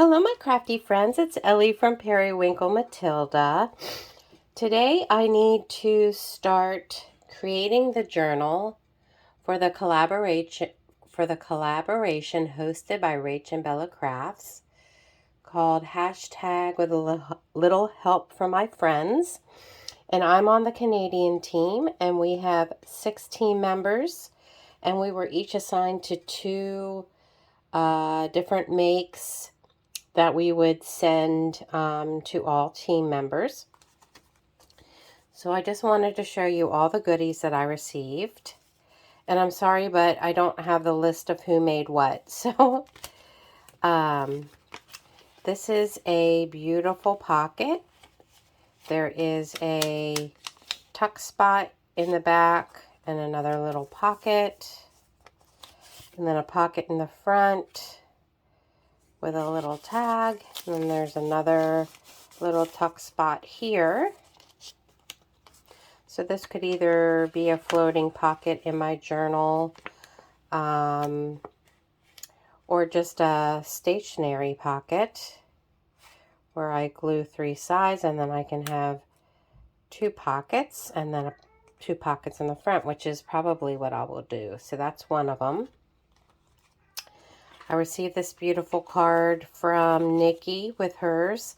Hello, my crafty friends. It's Ellie from Periwinkle Matilda. Today I need to start creating the journal for the collaboration hosted by Rachandbella Crafts called hashtag with a little help from my friends. And I'm on the Canadian team, and we have 6 team members, and we were each assigned to 2 different makes that we would send to all team members. So I just wanted to show you all the goodies that I received. And I'm sorry, but I don't have the list of who made what. So this is a beautiful pocket. There is a tuck spot in the back and another little pocket. And then a pocket in the front with a little tag. And then there's another little tuck spot here. So this could either be a floating pocket in my journal or just a stationary pocket where I glue 3 sides, and then I can have 2 pockets and then 2 pockets in the front, which is probably what I will do. So that's one of them. I received this beautiful card from Nikki with hers,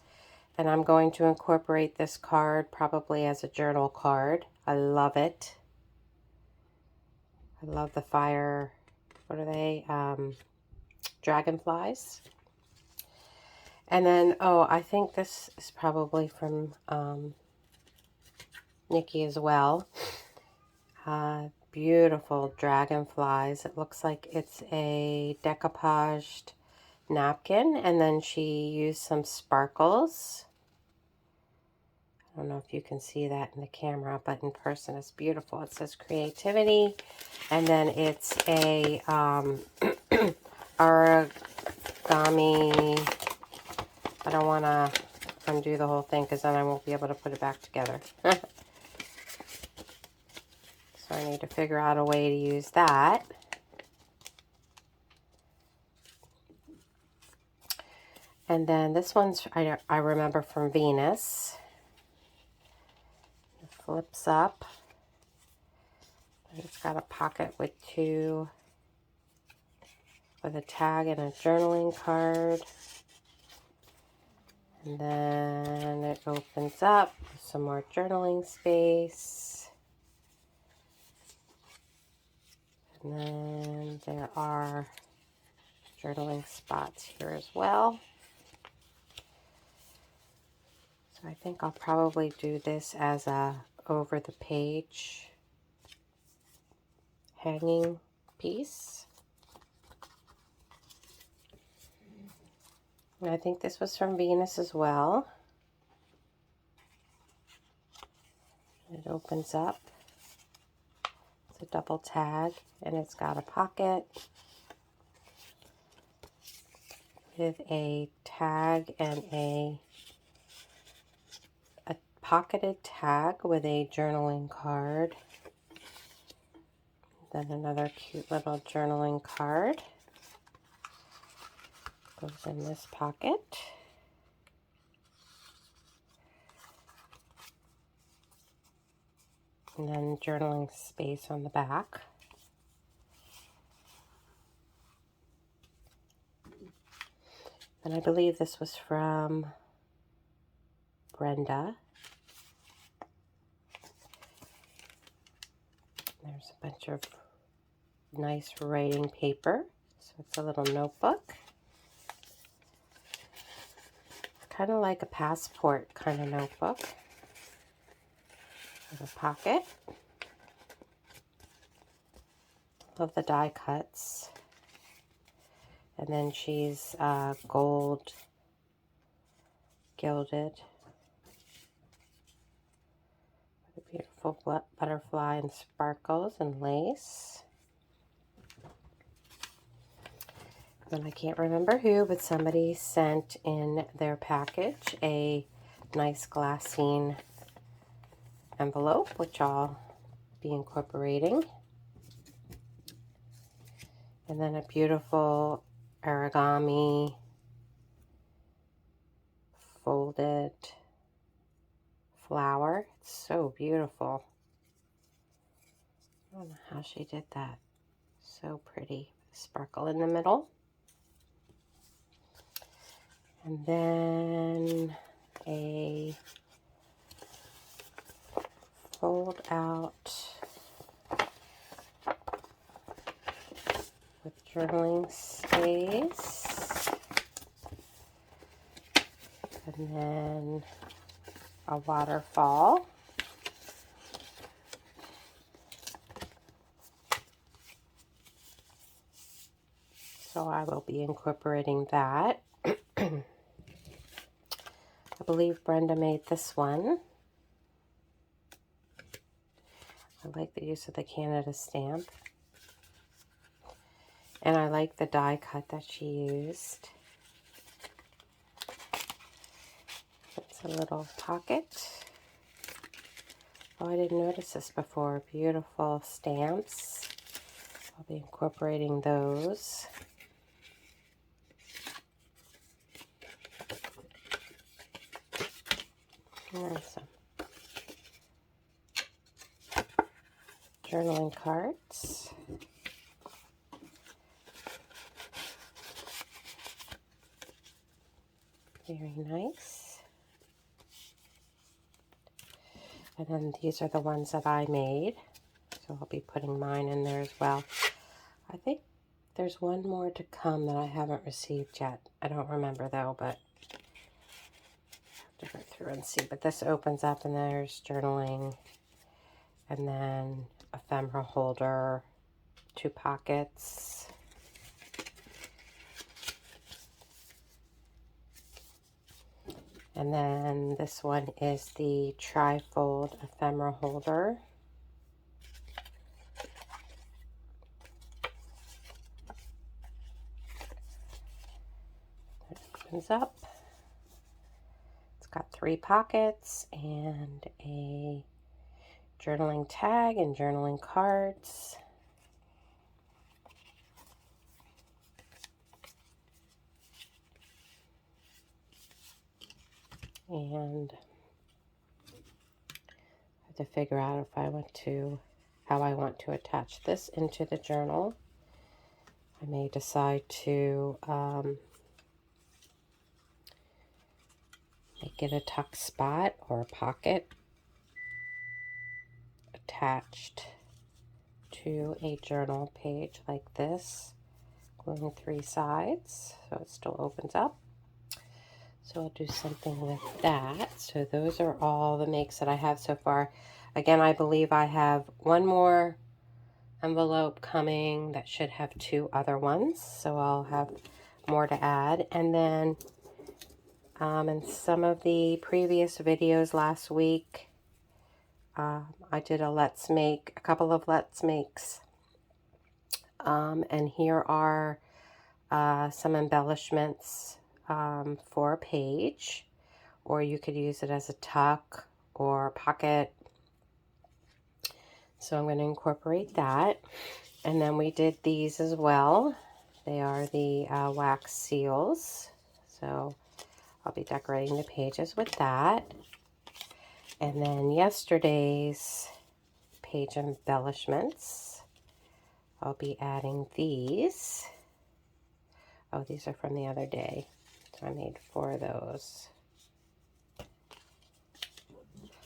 and I'm going to incorporate this card probably as a journal card. I love it. I love the fire, what are they? Dragonflies. And then, oh, I think this is probably from Nikki as well. Beautiful dragonflies. It looks like it's a decoupaged napkin, and then she used some sparkles. I don't know if you can see that in the camera, but in person it's beautiful. It says creativity, and then it's a origami. I don't want to undo the whole thing because then I won't be able to put it back together. So I need to figure out a way to use that. And then this one's, I remember from Venus. It flips up. It's got a pocket with 2, with a tag and a journaling card. And then it opens up with some more journaling space. And then there are journaling spots here as well. So I think I'll probably do this as a over the page hanging piece. And I think this was from Venus as well. It opens up. It's a double tag, and it's got a pocket with a tag and a pocketed tag with a journaling card. Then another cute little journaling card goes in this pocket. And then journaling space on the back. And I believe this was from Brenda. There's a bunch of nice writing paper. So it's a little notebook. Kind of like a passport kind of notebook. With a pocket. Love the die cuts. And then she's gold gilded. With a beautiful butterfly and sparkles and lace. And I can't remember who, but somebody sent in their package a nice glassine envelope, which I'll be incorporating. And then a beautiful origami folded flower. It's so beautiful. I don't know how she did that. So pretty. Sparkle in the middle. And then a fold out with journaling space. And then a waterfall. So I will be incorporating that. I believe Brenda made this one. I like the use of the Canada stamp. And I like the die cut that she used. It's a little pocket. Oh, I didn't notice this before. Beautiful stamps. I'll be incorporating those. And then some journaling cards. Very nice. And then these are the ones that I made. So I'll be putting mine in there as well. I think there's one more to come that I haven't received yet. I don't remember though, but I have to go through and see. But this opens up and there's journaling. And then ephemera holder, 2 pockets. And then this one is the tri-fold ephemera holder. It opens up. It's got 3 pockets and a journaling tag and journaling cards. And I have to figure out if I want to, how I want to attach this into the journal. I may decide to make it a tuck spot or a pocket attached to a journal page like this, gluing 3 sides so it still opens up. So I'll do something with that. So those are all the makes that I have so far. Again, I believe I have one more envelope coming that should have 2 other ones. So I'll have more to add. And then in some of the previous videos last week, I did a couple of let's makes. And here are some embellishments for a page, or you could use it as a tuck or pocket. So I'm going to incorporate that. And then we did these as well. They are the wax seals. So I'll be decorating the pages with that. And then yesterday's page embellishments, I'll be adding these. Oh, these are from the other day. So I made 4 of those.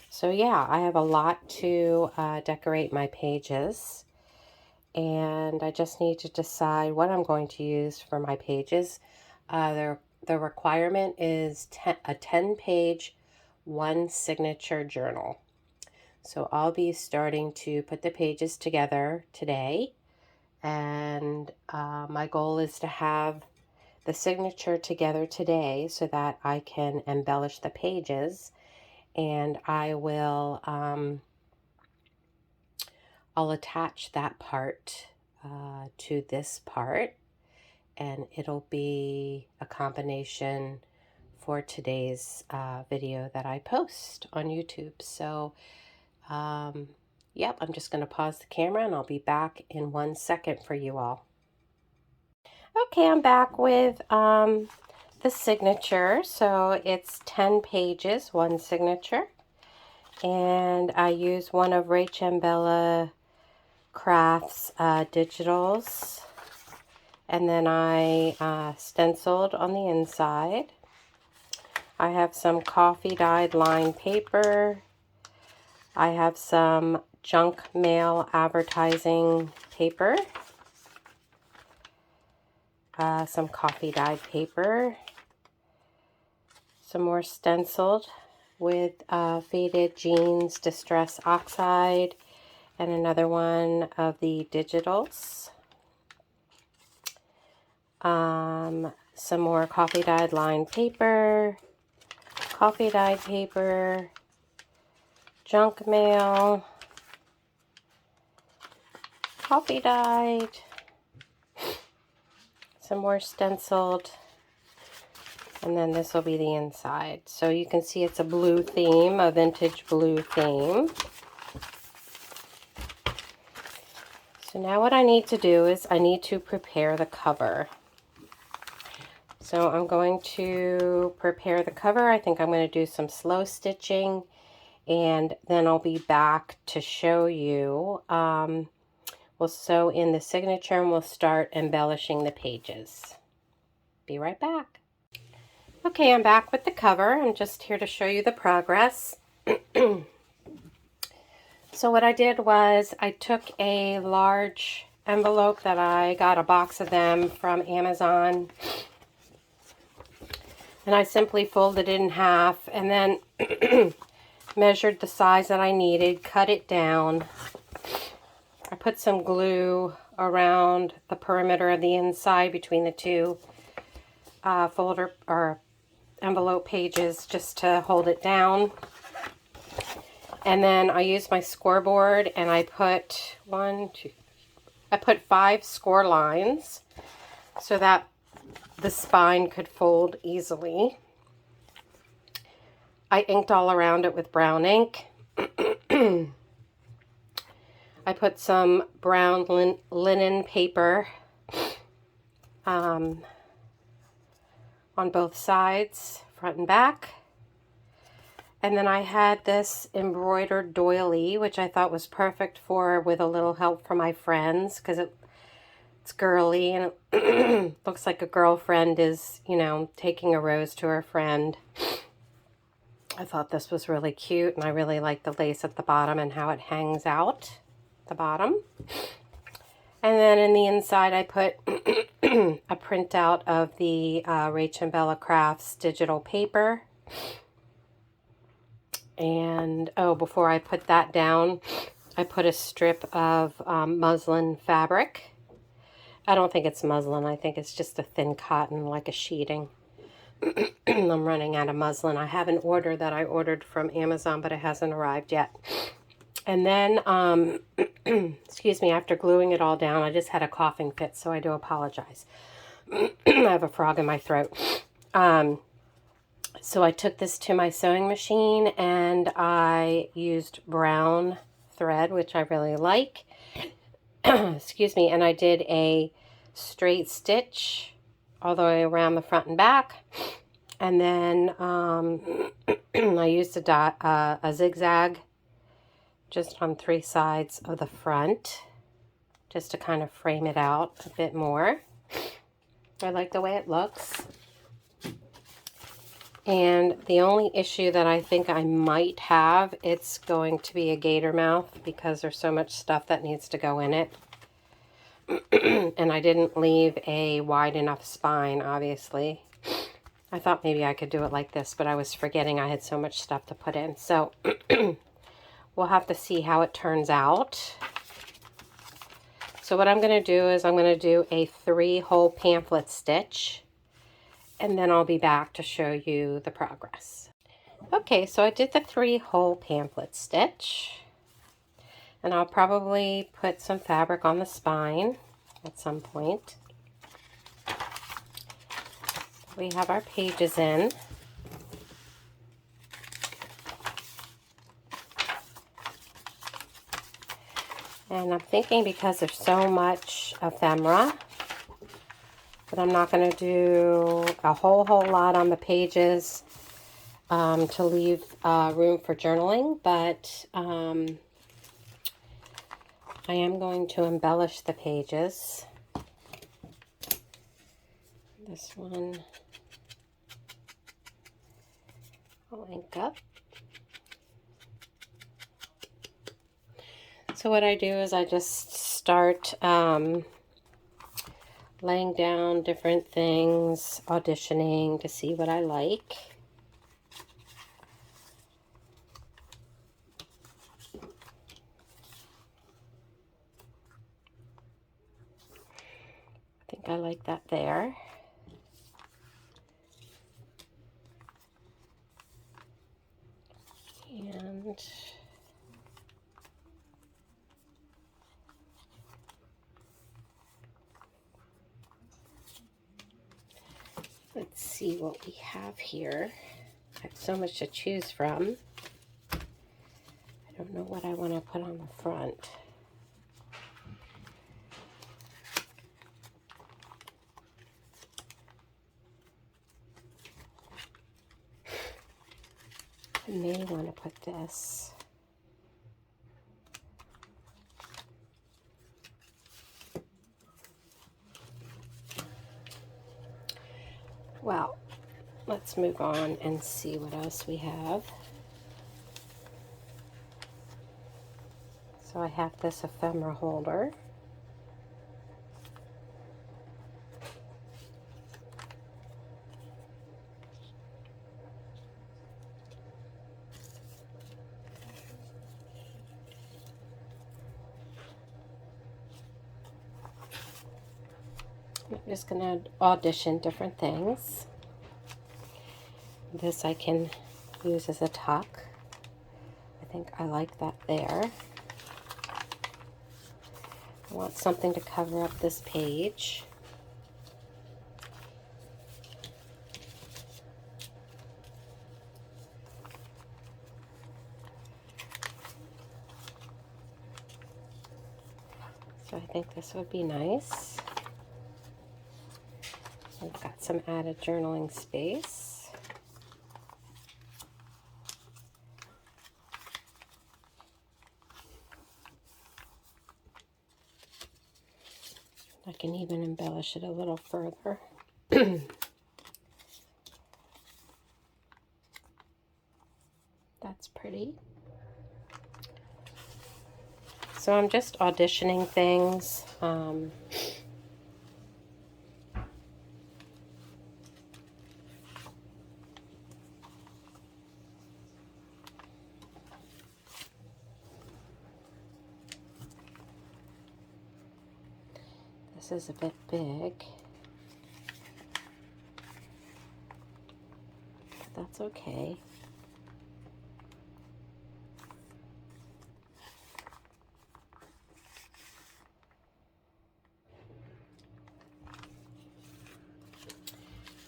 So yeah, I have a lot to decorate my pages. And I just need to decide what I'm going to use for my pages. The requirement is a 10-page, 1 signature journal. So I'll be starting to put the pages together today. And my goal is to have the signature together today so that I can embellish the pages. And I will, I'll attach that part to this part, and it'll be a combination for today's video that I post on YouTube. So, yep, I'm just going to pause the camera and I'll be back in 1 second for you all. Okay, I'm back with the the signature. So it's 10 pages, one signature. And I use one of Rachandbella Crafts digitals. And then I stenciled on the inside. I have some coffee dyed lined paper. I have some junk mail advertising paper. Some coffee dyed paper. Some more stenciled with Faded Jeans Distress Oxide. And another one of the digitals. Some more coffee dyed lined paper. Coffee dyed paper. Junk mail. Coffee dyed. Some more stenciled. And then this will be the inside. So you can see it's a blue theme, a vintage blue theme. So now what I need to do is I need to prepare the cover. So I'm going to prepare the cover. I think I'm going to do some slow stitching, and then I'll be back to show you. We'll sew in the signature and we'll start embellishing the pages. Be right back. Okay, I'm back with the cover. I'm just here to show you the progress. So what I did was I took a large envelope that I got a box of them from Amazon, and I simply folded it in half and then measured the size that I needed, cut it down. I put some glue around the perimeter of the inside between the two folder or envelope pages just to hold it down. And then I used my scoreboard and I put I put 5 score lines so that the spine could fold easily. I inked all around it with brown ink. I put some brown linen paper on both sides, front and back. And then I had this embroidered doily, which I thought was perfect for with a little help from my friends, because it's girly and it looks like a girlfriend is, you know, taking a rose to her friend. I thought this was really cute, and I really like the lace at the bottom and how it hangs out at the bottom. And then in the inside I put a printout of the Rachandbella Crafts digital paper. And, oh, before I put that down, I put a strip of muslin fabric. I don't think it's muslin. I think it's just a thin cotton, like a sheeting. I'm running out of muslin. I have an order that I ordered from Amazon, but it hasn't arrived yet. And then, excuse me, after gluing it all down, I just had a coughing fit, so I do apologize. I have a frog in my throat. So I took this to my sewing machine and I used brown thread, which I really like. Excuse me. And I did a straight stitch all the way around the front and back. And then I used a zigzag just on 3 sides of the front, just to kind of frame it out a bit more. I like the way it looks. And the only issue that I think I might have, it's going to be a gator mouth because there's so much stuff that needs to go in it. And I didn't leave a wide enough spine, obviously. I thought maybe I could do it like this, but I was forgetting I had so much stuff to put in. So we'll have to see how it turns out. So what I'm going to do is I'm going to do a 3-hole pamphlet stitch. And then I'll be back to show you the progress. Okay, so I did the 3-hole pamphlet stitch. And I'll probably put some fabric on the spine at some point. We have our pages in. And I'm thinking because there's so much ephemera but I'm not going to do a whole lot on the pages to leave room for journaling, but I am going to embellish the pages. This one I'll ink up. So what I do is I just start laying down different things, auditioning to see what I like. I think I like that there. And let's see what we have here. I have so much to choose from. I don't know what I want to put on the front. I may want to put this. Well, let's move on and see what else we have. So I have this ephemera holder. I'm just going to audition different things. This I can use as a tuck. I think I like that there. I want something to cover up this page. So I think this would be nice. I've got some added journaling space. I can even embellish it a little further. That's pretty. So I'm just auditioning things. This is a bit big, but that's okay.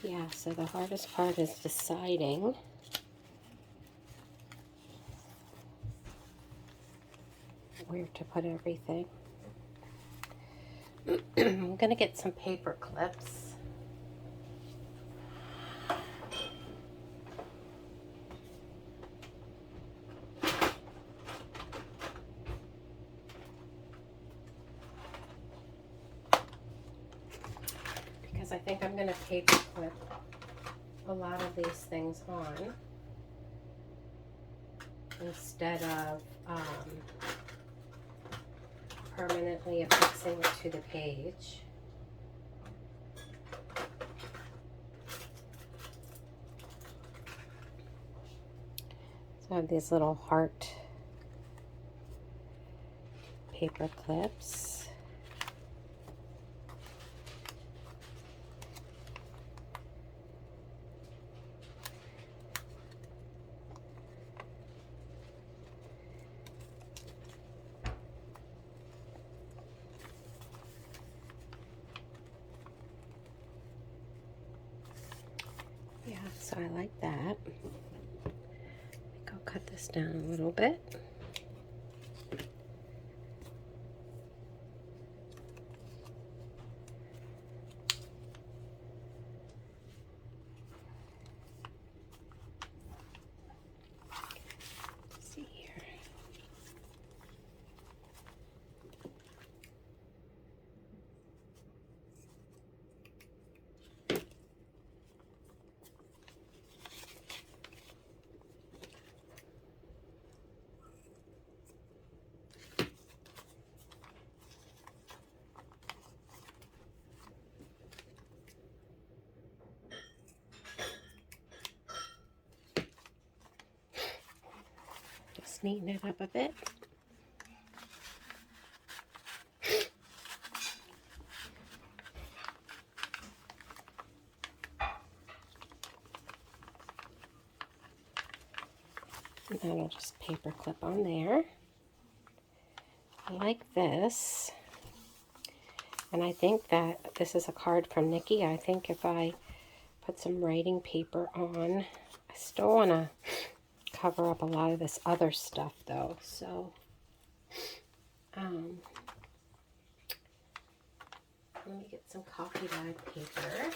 Yeah, so the hardest part is deciding where to put everything. I'm going to get some paper clips. Because I think I'm going to paper clip a lot of these things on instead of permanently affixing it to the page. So I have these little heart paper clips. Yeah, so I like that. I think I'll cut this down a little bit. Just neaten it up a bit. And then I'll just paper clip on there. I like this. And I think that this is a card from Nikki. I think if I put some writing paper on, I still want to cover up a lot of this other stuff though. So, let me get some coffee dyed paper.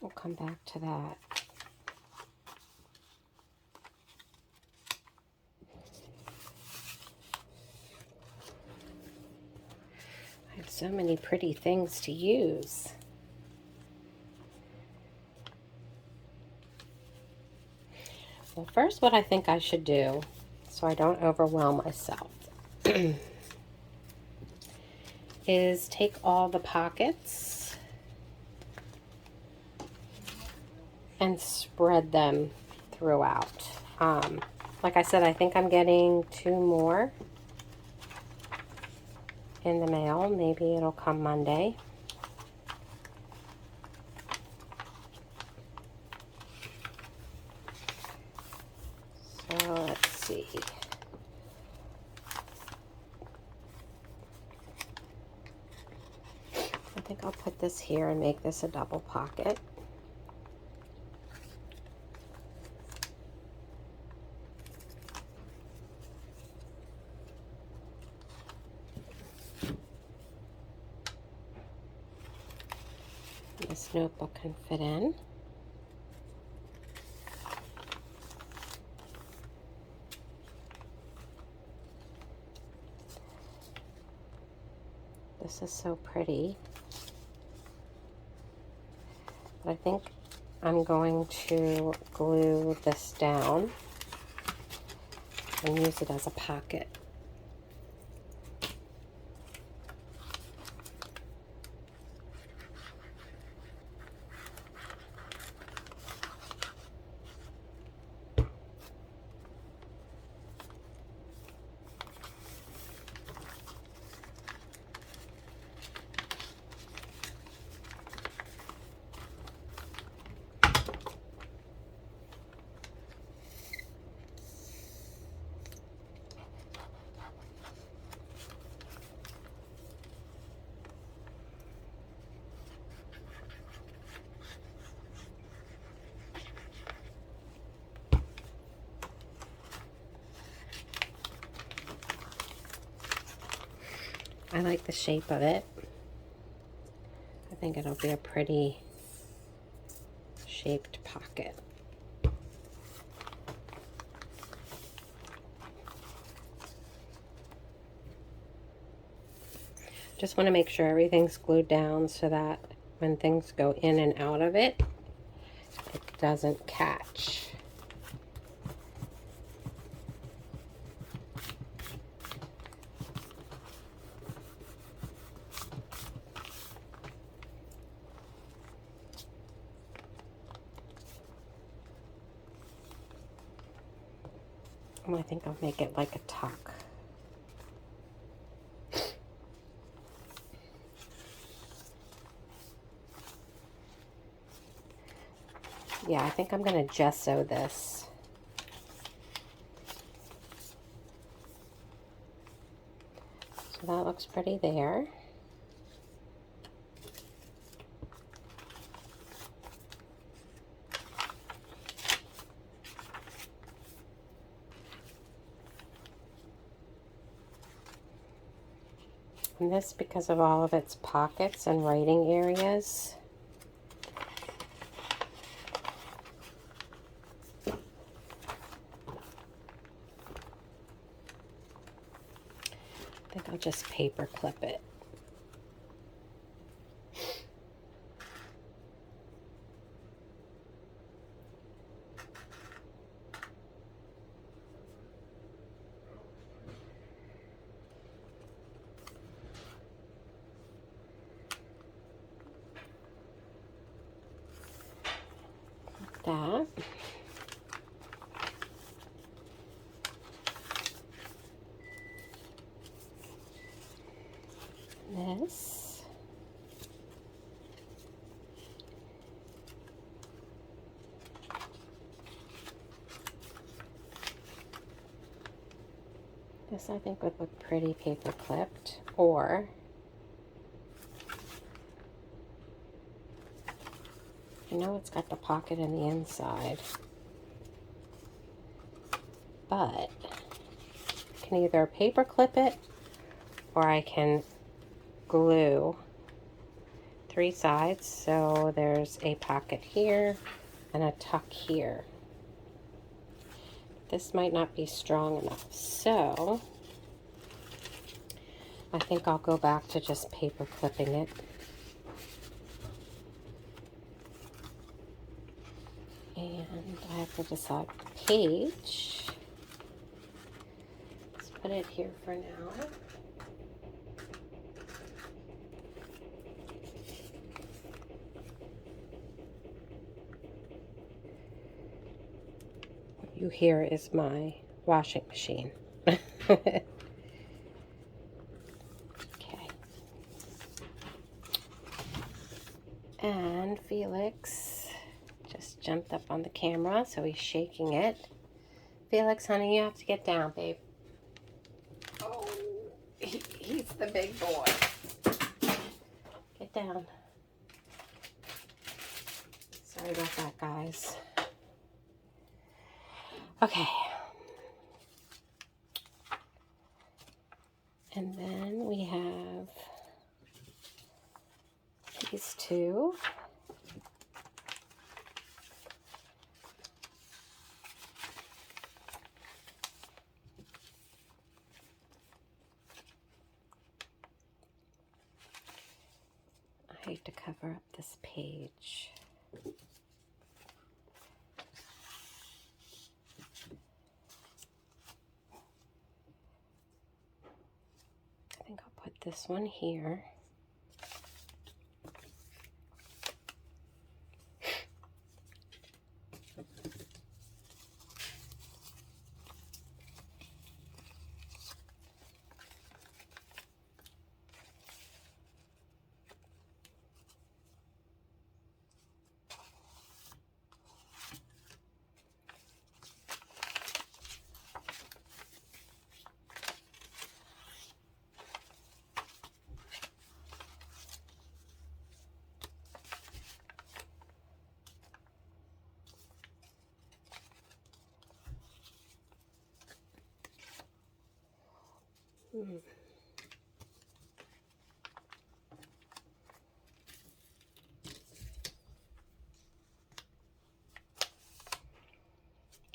We'll come back to that. I have so many pretty things to use. Well, first what I think I should do, so I don't overwhelm myself, is take all the pockets and spread them throughout. Like I said, I think I'm getting 2 more in the mail. Maybe it'll come Monday. So let's see. I think I'll put this here and make this a double pocket. This notebook can fit in. This is so pretty. But I think I'm going to glue this down and use it as a pocket. I like the shape of it. I think it'll be a pretty shaped pocket. Just want to make sure everything's glued down so that when things go in and out of it, it doesn't catch. I think I'll make it like a tuck. Yeah, I think I'm going to gesso this. So that looks pretty there. And this, because of all of its pockets and writing areas, I think I'll just paper clip it. that. This. This I think would look pretty paper clipped, or I know it's got the pocket in the inside, but I can either paper clip it or I can glue 3 sides, so there's a pocket here and a tuck here. This might not be strong enough, so I think I'll go back to just paper clipping it. And I have to decide the page. Let's put it here for now. What you hear is my washing machine. Okay. And Felix just jumped up on the camera, so he's shaking it. Felix, honey, you have to get down, babe. Oh, he's the big boy. Get down. Sorry about that, guys. Okay. And then we have these two. I hate to cover up this page. I think I'll put this one here.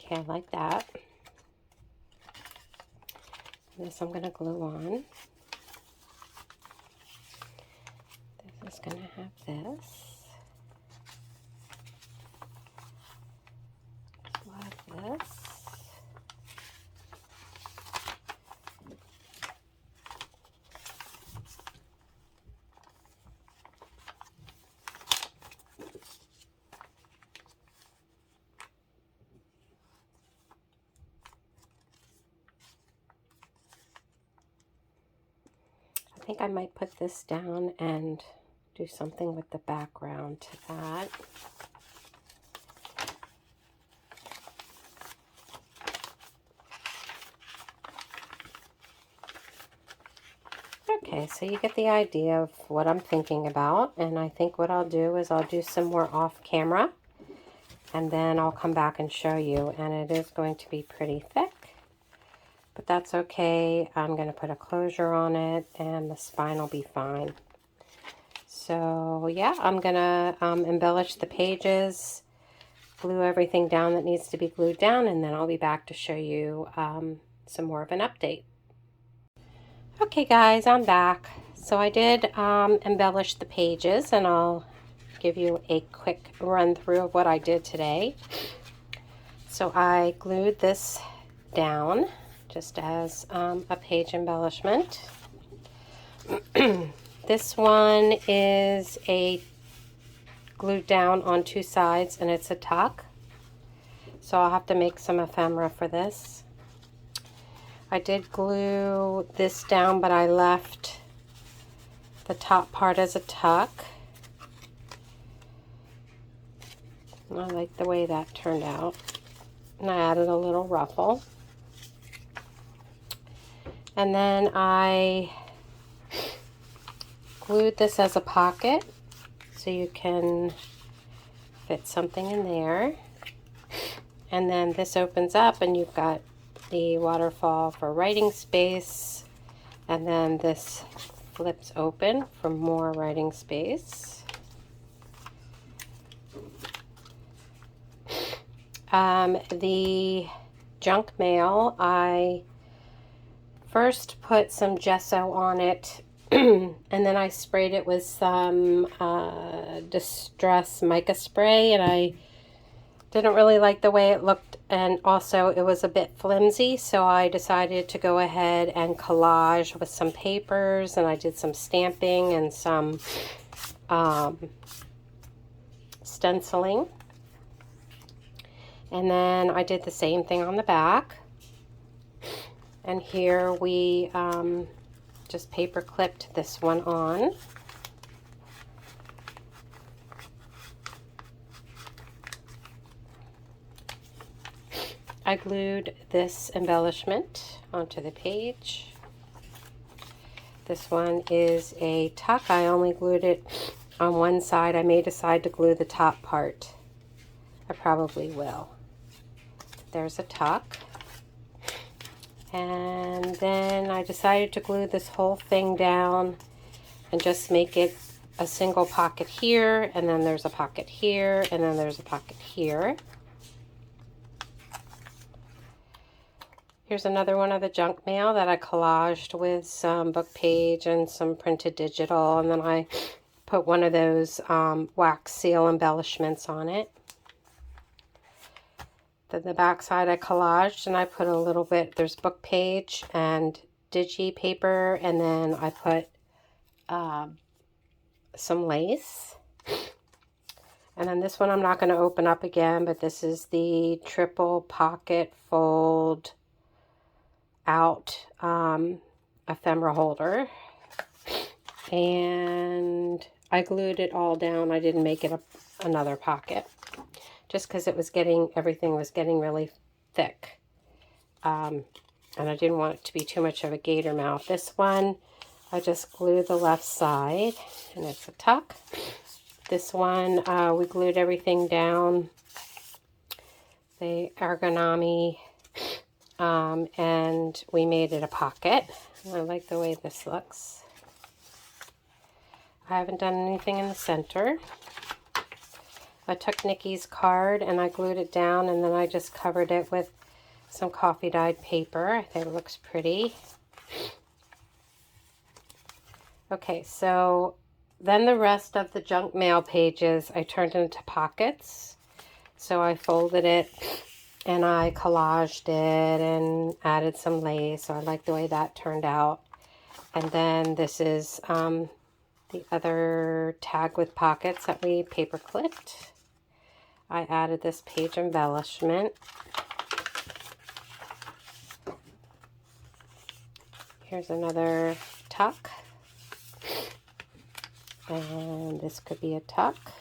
Okay, I like that. This I'm going to glue on. This is going to have this. We'll have this. I think I might put this down and do something with the background to that. Okay, so you get the idea of what I'm thinking about, and I think what I'll do is I'll do some more off camera, and then I'll come back and show you, and it is going to be pretty thick. But that's okay. I'm going to put a closure on it, and the spine will be fine. So, yeah, I'm going to embellish the pages, glue everything down that needs to be glued down, and then I'll be back to show you some more of an update. Okay, guys, I'm back. So I did embellish the pages, and I'll give you a quick run through of what I did today. So I glued this down just as a page embellishment. This one is a glued down on 2 sides, and it's a tuck. So I'll have to make some ephemera for this. I did glue this down, but I left the top part as a tuck. I like the way that turned out. And I added a little ruffle. And then I glued this as a pocket so you can fit something in there. And then this opens up and you've got the waterfall for writing space. And then this flips open for more writing space. The junk mail, I first put some gesso on it and then I sprayed it with some Distress mica spray, and I didn't really like the way it looked, and also it was a bit flimsy, so I decided to go ahead and collage with some papers, and I did some stamping and some stenciling. And then I did the same thing on the back. And here we just paper clipped this one on. I glued this embellishment onto the page. This one is a tuck. I only glued it on one side. I may decide to glue the top part. I probably will. There's a tuck. And then I decided to glue this whole thing down and just make it a single pocket here, and then there's a pocket here, and then there's a pocket here. Here's another one of the junk mail that I collaged with some book page and some printed digital, and then I put one of those wax seal embellishments on it. Then the back side I collaged, and I put a little bit, there's book page and digi paper, and then I put some lace. And then this one I'm not going to open up again, but this is the triple pocket fold out ephemera holder. And I glued it all down. I didn't make it another pocket, just because it was everything was getting really thick. And I didn't want it to be too much of a gator mouth. This one, I just glued the left side, and it's a tuck. This one, we glued everything down, the ergonomy, and we made it a pocket. I like the way this looks. I haven't done anything in the center. I took Nikki's card and I glued it down, and then I just covered it with some coffee dyed paper. I think it looks pretty. Okay, so then the rest of the junk mail pages I turned into pockets. So I folded it and I collaged it and added some lace. So I like the way that turned out. And then this is the other tag with pockets that we paper clipped. I added this page embellishment. Here's another tuck. And this could be a tuck,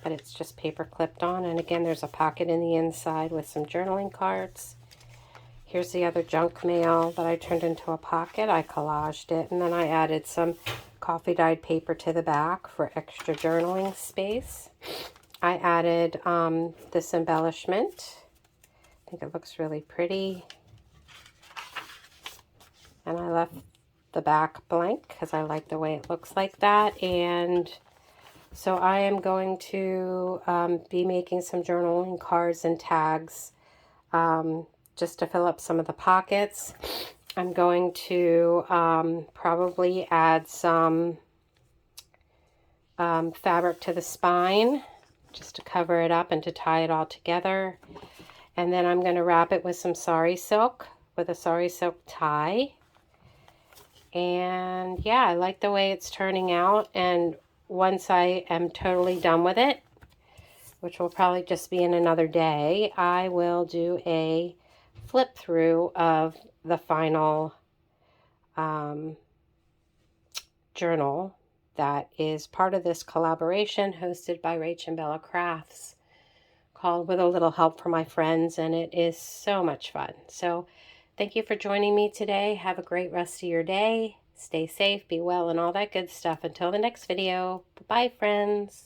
but it's just paper clipped on. And again, there's a pocket in the inside with some journaling cards. Here's the other junk mail that I turned into a pocket. I collaged it, and then I added some coffee dyed paper to the back for extra journaling space. I added this embellishment. I think it looks really pretty. And I left the back blank because I like the way it looks like that. And so I am going to be making some journaling cards and tags just to fill up some of the pockets. I'm going to probably add some fabric to the spine just to cover it up and to tie it all together. And then I'm going to wrap it with some sari silk with a sari silk tie. And yeah, I like the way it's turning out. And once I am totally done with it, which will probably just be in another day, I will do a flip through of the final journal that is part of this collaboration hosted by Rachandbella Crafts, called With a Little Help from My Friends, and it is so much fun. So thank you for joining me today. Have a great rest of your day. Stay safe, be well, and all that good stuff. Until the next video. Bye, friends.